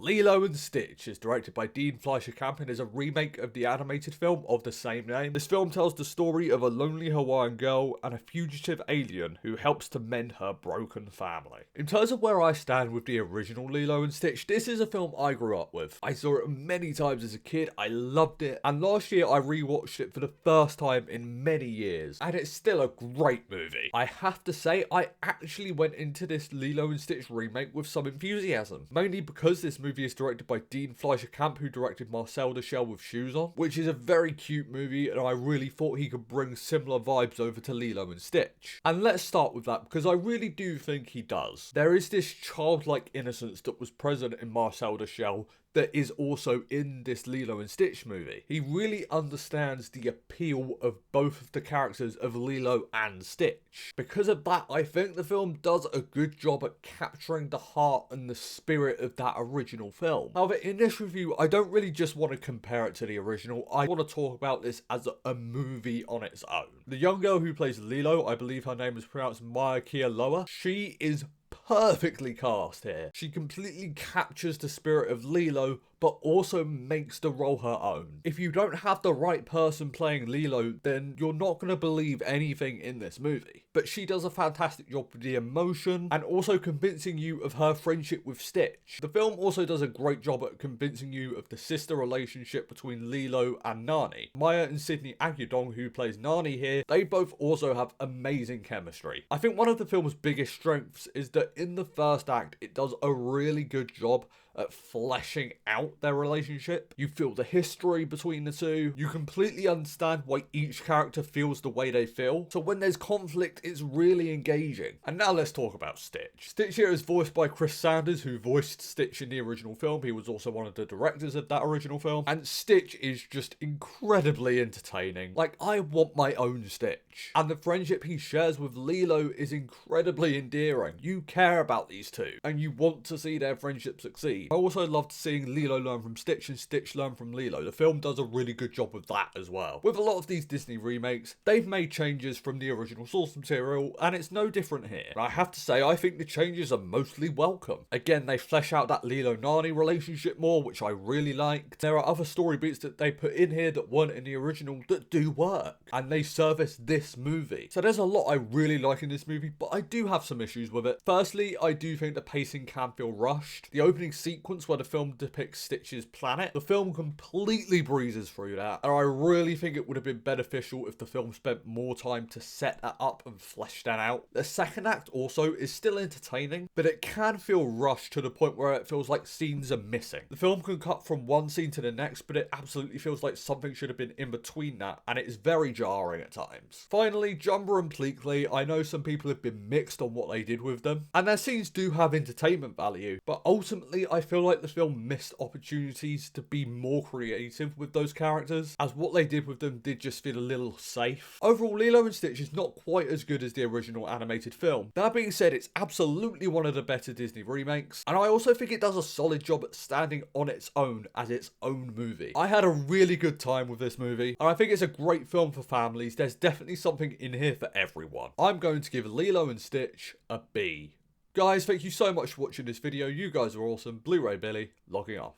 Lilo and Stitch is directed by Fleischer and is a remake of the animated film of the same name. This film tells the story of a lonely Hawaiian girl and a fugitive alien who helps to mend her broken family. In terms of where I stand with the original Lilo and Stitch, this is a film I grew up with. I saw it many times as a kid, I loved it, and last year I rewatched it for the first time in many years, and it's still a great movie. I have to say, I actually went into this Lilo and Stitch remake with some enthusiasm, mainly because this movie is directed by Fleischer, who directed Marcel the Shell with Shoes On, which is a very cute movie, and I really thought he could bring similar vibes over to Lilo and Stitch. And let's start with that, because I really do think he does. There is this childlike innocence that was present in Marcel the Shell that is also in this Lilo and Stitch movie. He really understands the appeal of both of the characters of Lilo and Stitch. Because of that, I think the film does a good job at capturing the heart and the spirit of that original film. However, in this review, I don't really just want to compare it to the original. I want to talk about this as a movie on its own. The young girl who plays Lilo, I believe her name is pronounced Maia Kealoha, she is perfectly cast here. She completely captures the spirit of Lilo, but also makes the role her own. If you don't have the right person playing Lilo, then you're not going to believe anything in this movie. But she does a fantastic job with the emotion and also convincing you of her friendship with Stitch. The film also does a great job at convincing you of the sister relationship between Lilo and Nani. Maia and Sydney Agudong, who plays Nani here, they both also have amazing chemistry. I think one of the film's biggest strengths is that in the first act, it does a really good job at fleshing out their relationship. You feel the history between the two. You completely understand why each character feels the way they feel. So when there's conflict, it's really engaging. And now let's talk about Stitch. Stitch here is voiced by Chris Sanders, who voiced Stitch in the original film. He was also one of the directors of that original film. And Stitch is just incredibly entertaining. Like, I want my own Stitch. And the friendship he shares with Lilo is incredibly endearing. You care about these two, and you want to see their friendship succeed. I also loved seeing Lilo learn from Stitch and Stitch learn from Lilo. The film does a really good job with that as well. With a lot of these Disney remakes, they've made changes from the original source material, and it's no different here. I have to say, I think the changes are mostly welcome. Again, they flesh out that Lilo-Nani relationship more, which I really liked. There are other story beats that they put in here that weren't in the original that do work, and they service this movie. So there's a lot I really like in this movie, but I do have some issues with it. Firstly, I do think the pacing can feel rushed. The opening sequence where the film depicts Stitch's planet, the film completely breezes through that, and I really think it would have been beneficial if the film spent more time to set that up and flesh that out. The second act also is still entertaining, but it can feel rushed to the point where it feels like scenes are missing. The film can cut from one scene to the next, but it absolutely feels like something should have been in between that, and it is very jarring at times. Finally, Jumba and Pleakley, I know some people have been mixed on what they did with them, and their scenes do have entertainment value, but ultimately I feel like the film missed opportunities to be more creative with those characters, as what they did with them did just feel a little safe. Overall, Lilo and Stitch is not quite as good as the original animated film. That being said, it's absolutely one of the better Disney remakes, and I also think it does a solid job at standing on its own as its own movie. I had a really good time with this movie, and I think it's a great film for families. There's definitely something in here for everyone. I'm going to give Lilo and Stitch a B. Guys, thank you so much for watching this video. You guys are awesome. Blu-ray Billy, logging off.